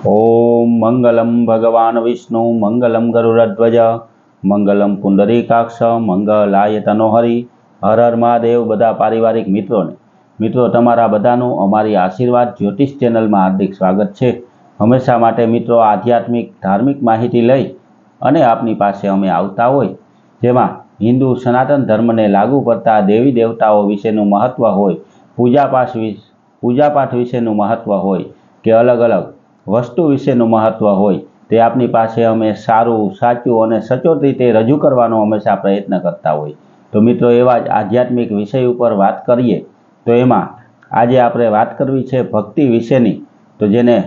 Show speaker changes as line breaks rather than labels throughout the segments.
ओम मंगलम भगवान विष्णु मंगलम गरुड़ध्वज मंगलम पुंडरीकाक्ष मंगलाय तनोहरि। हर हर महादेव। बधा पारिवारिक मित्रों तमारा बधानुं अमारी आशीर्वाद ज्योतिष चेनल में हार्दिक स्वागत है। हमेशा माटे मित्रों आध्यात्मिक धार्मिक माहिती लई अने आपनी पासे अमे आवता होय, जेमां हिंदू सनातन धर्म ने लागू पड़ता देवी देवताओं विशेनुं महत्व होय, पूजापाठ विशेनुं महत्व होय के अलग अलग वस्तु विशेनुं महत्व होय ते आपनी पासे अमे सारूं साचुं अने सचोट रीते रजू करवानो हमेशा प्रयत्न करता होय। तो मित्रों एवा ज आध्यात्मिक विषय पर बात करीए तो एमां आजे आपणे वात करवी छे भक्ति विशेनी। तो जेने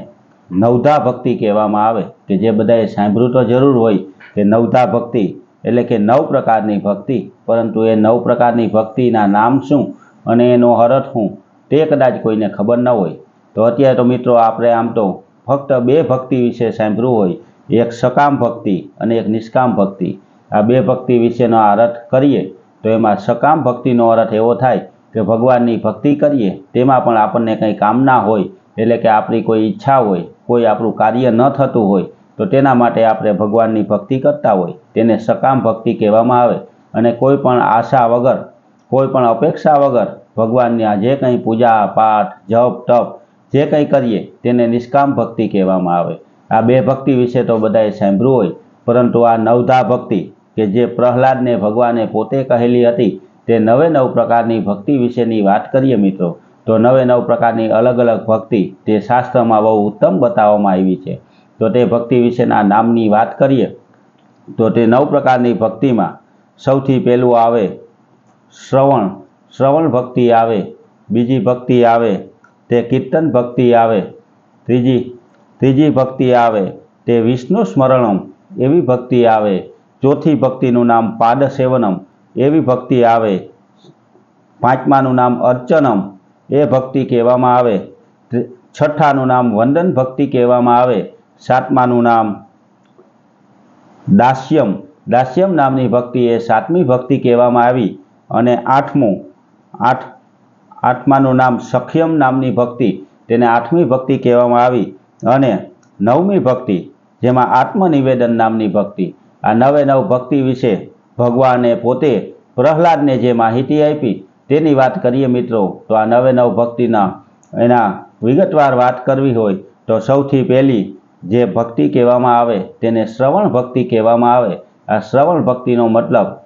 नवधा भक्ति कहेवामां आवे के जे बधाए सांभळ्युं तो जरूर होय के नवधा भक्ति एटले के 9 प्रकारनी भक्ति, परंतु ए 9 प्रकारनी भक्तिना नाम शुं अने एनो अर्थ शुं ते कदाच कोईने खबर न होय। तो अत्यारे तो मित्रों आपणे आम तो फक्त 2 भक्ति विषे सांभळ्युं होय, एक सकाम भक्ति अने एक निष्काम भक्ति। आ 2 भक्ति विशेनो अर्थ करीए तो एमां सकाम भक्तिनो अर्थ एवो थाय के भगवाननी भक्ति करीए तेमां पण आपणने कंई कामना होय, एटले के आपणी कोई इच्छा होय, कोई आपणुं कार्य न थतुं होय तो तेना माटे आपणे भगवाननी भक्ति करता होय तेने सकाम भक्ति कहेवामां आवे। अने कोई पण आशा वगर, कोई पण अपेक्षा वगर भगवाननी जे कंई पूजा पाठ जप तप जे कंई करीए तेने निष्काम भक्ति कहेवामां आवे। आ 2 भक्ति विषे तो बधाए सांभळ्युं होय, परंतु आ नवधा भक्ति के जे प्रहलाद ने भगवाने पोते कहेली हती ते 9 प्रकारनी भक्ति विशेनी वात करीए मित्रों तो 9 प्रकारनी अलग अलग भक्ति ते शास्त्रमां बहु उत्तम बताववामां आवी छे। तो ते भक्ति विशेना नामनी वात करीए तो ते 9 प्रकारनी भक्तिमां सौथी पहेलुं आवे श्रवण भक्ति आवे, बीजी भक्ति आवे ते कीर्तन भक्ति आवे, त्रीजी भक्ति आवे ते विष्णु स्मरणम एवी भक्ति आवे, चौथी भक्तिनुं नाम पाद सेवनम एवी भक्ति आवे, 5मानुं नाम अर्चनम ए भक्ति कहेवामां आवे, 6थानुं नाम वंदन भक्ति कहेवामां आवे, 7मानुं नाम दास्यम नामनी भक्ति ए 7मी भक्ति कहेवामां आवी अने 8मानुं नाम सख्यम नामनी भक्ति तेने 8मी भक्ति कहेवामां आवी अने 9मी भक्ति जेमां आत्मनिवेदन नामनी भक्ति। आ 9 भक्ति विषे भगवाने पोते प्रहलाद ने जे माहिती आपी तेनी वात करीए मित्रों तो आ 9 भक्तिना एना विगतवार वात करवी होय तो सौथी पहेली जे भक्ति कहेवामां आवे तेने श्रवण भक्ति कहेवामां आवे। आ श्रवण भक्तिनो मतलब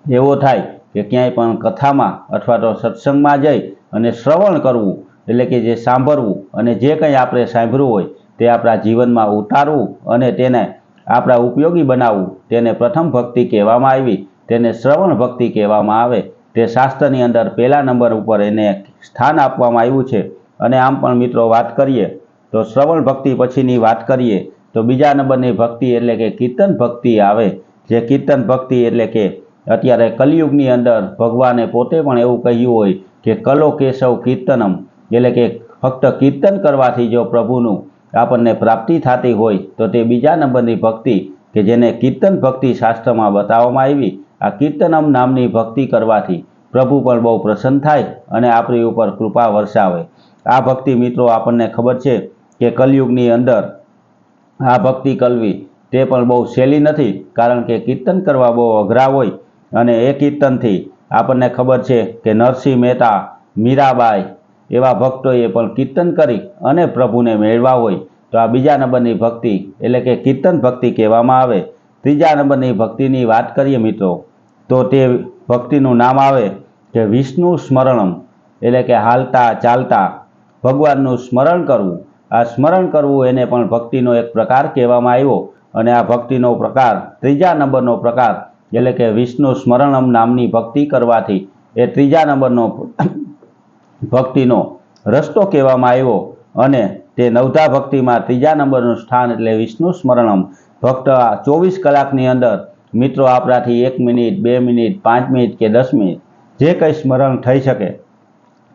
एवो थाय के क्यांय पण कथामां अथवा तो सत्संगमां जई अने श्रवण करवुं एटले के जे सांभळवुं अने जे कंई आपणे सांभळ्युं होय ते आपणा जीवनमां उतारवुं अने तेने आपणा उपयोगी बनाववुं तेने प्रथम भक्ति कहेवामां आवी, तेने श्रवण भक्ति कहेवामां आवे। ते शास्त्रनी अंदर पहेला नंबर उपर एने स्थान आपवामां आव्युं छे। अने आम पण मित्रों वात करीए तो श्रवण भक्ति पछीनी वात करीए तो बीजा नंबरनी भक्ति एटले के कीर्तन भक्ति आवे। जे कीर्तन भक्ति एटले के अत्यारे कलियुगनी अंदर भगवाने पोते पण एवुं कह्युं होय के कलो केशव कीर्तनम एटले के फक्त कीर्तन करवाथी जो प्रभुनुं आपणने प्राप्ति थती होय तो ते बीजा नंबरनी भक्ति के जेने कीर्तन भक्ति शास्त्रमां बताववामां आवी। आ कीर्तनम नामनी भक्ति करवाथी प्रभु पण बहु प्रसन्न थाय अने आपणी उपर कृपा वर्षावे। आ भक्ति मित्रों आपणने खबर छे के कलियुगनी अंदर आ भक्ति करवी ते पण बहु सहेली नथी, कारण के कीर्तन करवा बहु अघरा होय अने ए कीर्तनथी आपणने खबर छे के नरसिंह मेहता मीराबाई एवा भक्तोए पण कीर्तन करी अने प्रभुने मेळवा होय तो आ बीजा नंबरनी भक्ति एटले के कीर्तन भक्ति कहेवामां आवे। त्रीजा नंबरनी भक्तिनी वात करीए मित्रों तो ते भक्तिनुं नाम आवे के विष्णु स्मरणम एटले के हालता चालता भगवाननुं स्मरण करवुं। आ स्मरण करवुं एने पण भक्तिनो एक प्रकार कहेवामां आव्यो अने आ भक्तिनो प्रकार त्रीजा नंबरनो प्रकार एटले के विष्णु स्मरणम नामनी भक्ति करवाथी ए त्रीजा नंबरनो भक्तिनो रस्तो कहेवामां आव्यो अने ते नवधा भक्तिमां त्रीजा नंबरनुं स्थान एटले विष्णु स्मरणम। फक्त 24 कलाकनी अंदर मित्रों आपणाथी 1 मिनिट 2 मिनिट 5 मिनिट के 10 मिनिट जे कंई स्मरण थई शके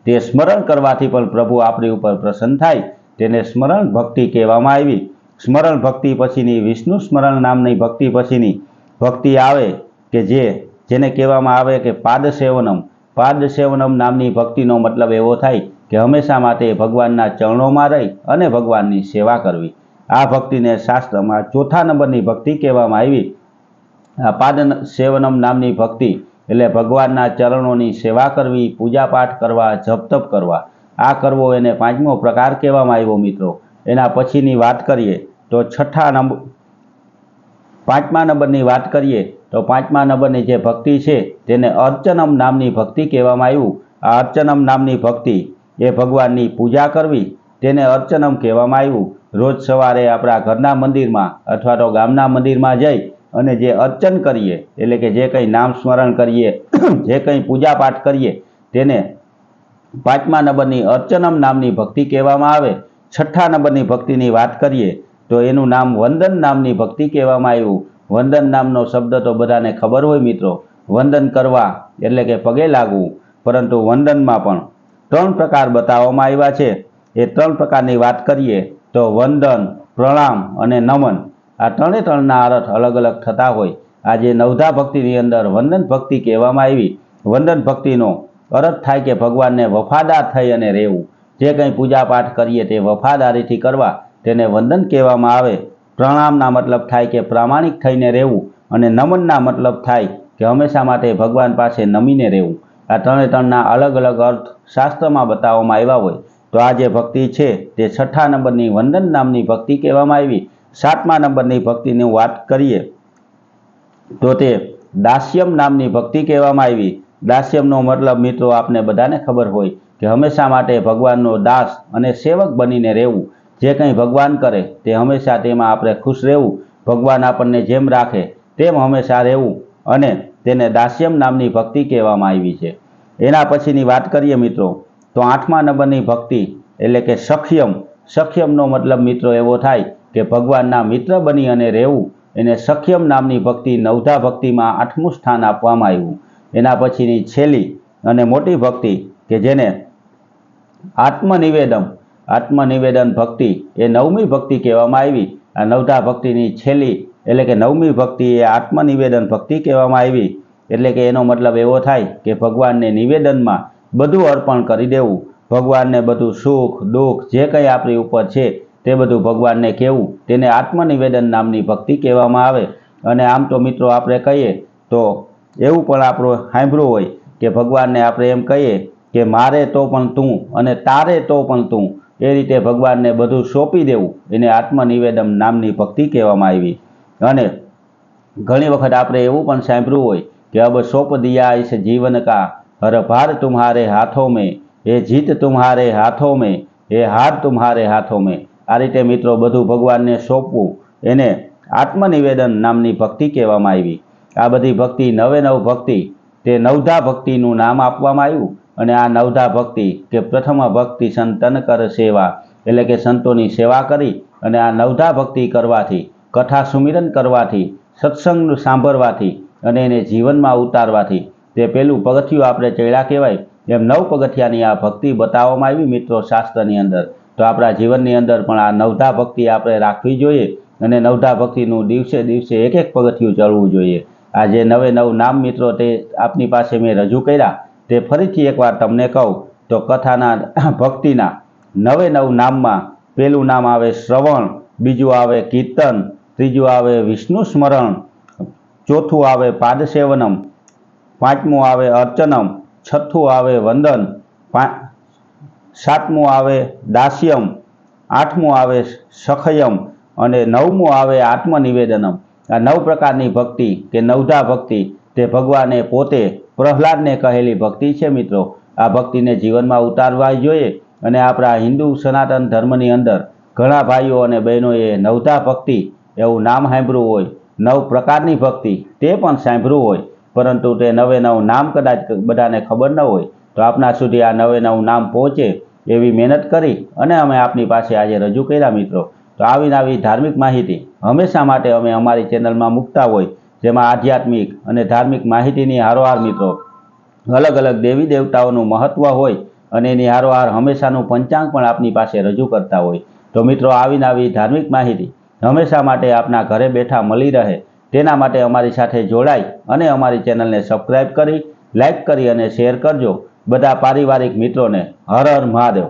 ते स्मरण करवाथी पण प्रभु आपणी उपर प्रसन्न थाय तेने स्मरण भक्ति कहेवामां आवी। स्मरण भक्ति पछीनी विष्णु स्मरण नामनी भक्ति पछीनी भक्ति आवे के जेने कहेवामां आवे के पाद सेवनम नामनी भक्तिनो मतलब एवो थाय के हमेशा माटे भगवानना चरणोमां रही अने भगवाननी सेवा करवी। આ ભક્તિને શાસ્ત્રમાં ચોથા નંબરની ભક્તિ કહેવામાં આવી. આ પાદ સેવનમ નામની ભક્તિ એટલે ભગવાનના ચરણોની સેવા કરવી, પૂજાપાઠ કરવા, જપ તપ કરવા, આ કરવો એને પાંચમો પ્રકાર કહેવામાં આવ્યો મિત્રો. એના પછીની વાત કરીએ તો પાંચમા નંબરની વાત કરીએ તો પાંચમા નંબરની જે ભક્તિ છે તેને અર્ચનમ નામની ભક્તિ કહેવામાં આવ્યું. આ અર્ચનમ નામની ભક્તિ એ ભગવાનની પૂજા કરવી તેને અર્ચનમ કહેવામાં આવ્યું. રોજ સવારે આપણા ઘરના મંદિરમાં અથવા તો ગામના મંદિરમાં જઈ અને જે અર્ચન કરીએ એટલે કે જે કંઈ નામ સ્મરણ કરીએ, જે કંઈ પૂજાપાઠ કરીએ તેને પાંચમા નંબરની અર્ચનમ નામની ભક્તિ કહેવામાં આવે. છઠ્ઠા નંબરની ભક્તિની વાત કરીએ તો એનું નામ વંદન નામની ભક્તિ કહેવામાં આવ્યું. વંદન નામનો શબ્દ તો બધાને ખબર હોય મિત્રો. વંદન કરવા એટલે કે પગે લાગવું, પરંતુ વંદનમાં પણ 3 પ્રકાર બતાવવામાં આવ્યા છે. એ 3 પ્રકારની વાત કરીએ તો વંદન, પ્રણામ અને નમન. આ ત્રણે ત્રણના અર્થ અલગ અલગ થતા હોય. આ જે નવધા ભક્તિની અંદર વંદન ભક્તિ કહેવામાં આવી. વંદન ભક્તિનો અર્થ થાય કે ભગવાનને વફાદાર થઈ અને રહેવું. જે કંઈ પૂજાપાઠ કરીએ તે વફાદારીથી કરવા તેને વંદન કહેવામાં આવે. પ્રણામના મતલબ થાય કે પ્રામાણિક થઈને રહેવું અને નમનના મતલબ થાય કે હંમેશા માટે ભગવાન પાસે નમીને રહેવું. આ ત્રણે ત્રણના અલગ અલગ અર્થ શાસ્ત્રમાં બતાવવામાં આવ્યા હોય. તો આ જે ભક્તિ છે તે છઠ્ઠા નંબરની વંદન નામની ભક્તિ કહેવામાં આવી. સાતમા નંબરની ભક્તિની વાત કરીએ તો તે દાસ્યમ નામની ભક્તિ કહેવામાં આવી. દાસ્યમનો મતલબ મિત્રો આપને બધાને ખબર હોય કે હંમેશા માટે ભગવાનનો દાસ અને સેવક બનીને રહેવું. જે કંઈ ભગવાન કરે તે હંમેશા તેમાં આપણે ખુશ રહેવું. ભગવાન આપણને જેમ રાખે તેમ હંમેશા રહેવું અને તેને દાસ્યમ નામની ભક્તિ કહેવામાં આવી છે. એના પછીની વાત કરીએ મિત્રો તો આઠમા નંબરની ભક્તિ એટલે કે સખ્યમ. સખ્યમનો મતલબ મિત્રો એવો થાય કે ભગવાનના મિત્ર બની અને રહેવું. એને સખ્યમ નામની ભક્તિ નવધા ભક્તિમાં 8મું સ્થાન આપવામાં આવ્યું. એના પછીની છેલ્લી અને મોટી ભક્તિ કે જેને આત્મનિવેદન ભક્તિ એ 9મી ભક્તિ કહેવામાં આવી. આ નવધા ભક્તિની છેલ્લી એટલે કે 9મી ભક્તિ એ આત્મનિવેદન ભક્તિ કહેવામાં આવી. એટલે કે એનો મતલબ એવો થાય કે ભગવાનને નિવેદનમાં બધું અર્પણ કરી દેવું. ભગવાનને બધું સુખ દુઃખ જે કંઈ આપણી ઉપર છે તે બધું ભગવાનને કહેવું. તેને આત્મનિવેદન નામની ભક્તિ કહેવામાં આવે. અને આમ તો મિત્રો આપણે કહીએ તો એવું પણ આપણું સાંભળ્યું હોય કે ભગવાનને આપણે એમ કહીએ કે મારે તો પણ તું અને તારે તો પણ તું. એ રીતે ભગવાનને બધું સોંપી દેવું એને આત્મનિવેદન નામની ભક્તિ કહેવામાં આવી. અને ઘણી વખત આપણે એવું પણ સાંભળ્યું હોય કે અબ સોંપ દિયા ઇસ જીવન કા હર ભાર તુમ્હારે હાથોं में, એ જીત તુમ્હારે હાથોं में, એ હાર તુમ્હારે હાથોं में. આ રીતે મિત્રો બધું ભગવાનને સોંપવું એને આત્મનિવેદન નામની ભક્તિ કહેવામાં આવી. આ બધી ભક્તિ 9 ભક્તિ તે નવધા ભક્તિનું નામ આપવામાં આવ્યું. અને આ નવધા ભક્તિ કે પ્રથમ ભક્તિ સંતન કર સેવા એટલે કે સંતોની સેવા કરી અને આ નવધા ભક્તિ કરવાથી, કથા સુમિરન કરવાથી, સત્સંગ સાંભળવાથી અને એને જીવનમાં ઉતારવાથી તે પેલું પગથિયું આપણે ચડ્યા કહેવાય. એમ 9 પગથિયાની આ ભક્તિ બતાવવામાં આવી મિત્રો શાસ્ત્રની અંદર. તો આપણા જીવનની અંદર પણ આ નવધા ભક્તિ આપણે રાખવી જોઈએ અને નવધા ભક્તિનું દિવસે દિવસે એક એક પગથિયું ચડવું જોઈએ. આ જે 9 નામ મિત્રો તે આપની પાસે મેં રજૂ કર્યા તે ફરીથી એકવાર તમને કહું તો કથાના ભક્તિના 9 નામમાં પહેલું નામ આવે શ્રવણ, બીજું આવે કીર્તન, ત્રીજું આવે વિષ્ણુ સ્મરણ, ચોથું આવે પાદસેવનમ, 5મું આવે અર્ચનમ, 6થું આવે વંદન, 7મું આવે દાસ્યમ, 8મું આવે સખયમ અને 9મું આવે આત્મનિવેદનમ. આ 9 પ્રકારની ભક્તિ કે નવધા ભક્તિ તે ભગવાને પોતે પ્રહલાદને કહેલી ભક્તિ છે મિત્રો. આ ભક્તિને જીવનમાં ઉતારવા જોઈએ. અને આપણા હિન્દુ સનાતન ધર્મની અંદર ઘણા ભાઈઓ અને બહેનોએ નવધા ભક્તિ એવું નામ સાંભળ્યું હોય, 9 પ્રકારની ભક્તિ તે પણ સાંભળ્યું હોય, પરંતુ તે 9 નામ કદાચ બધાને ખબર ન હોય. તો આપના સુધી આ 9 નામ પહોંચે એવી મહેનત કરી અને અમે આપની પાસે આજે રજૂ કર્યા મિત્રો. તો આવી ધાર્મિક માહિતી હંમેશા માટે અમે અમારી ચેનલમાં મૂકતા હોય, જેમાં આધ્યાત્મિક અને ધાર્મિક માહિતીની હારોહાર મિત્રો અલગ અલગ દેવી દેવતાઓનું મહત્વ હોય અને એની હારોહાર હંમેશાનું પંચાંગ પણ આપની પાસે રજૂ કરતા હોય. તો મિત્રો આવી ધાર્મિક માહિતી હંમેશા માટે આપના ઘરે બેઠા મળી રહે તેના માટે અમારી સાથે જોડાઈ અને અમારી ચેનલને સબસ્ક્રાઈબ કરી, લાઈક કરી અને શેર કરજો. બધા પારિવારિક મિત્રોને હર હર મહાદેવ.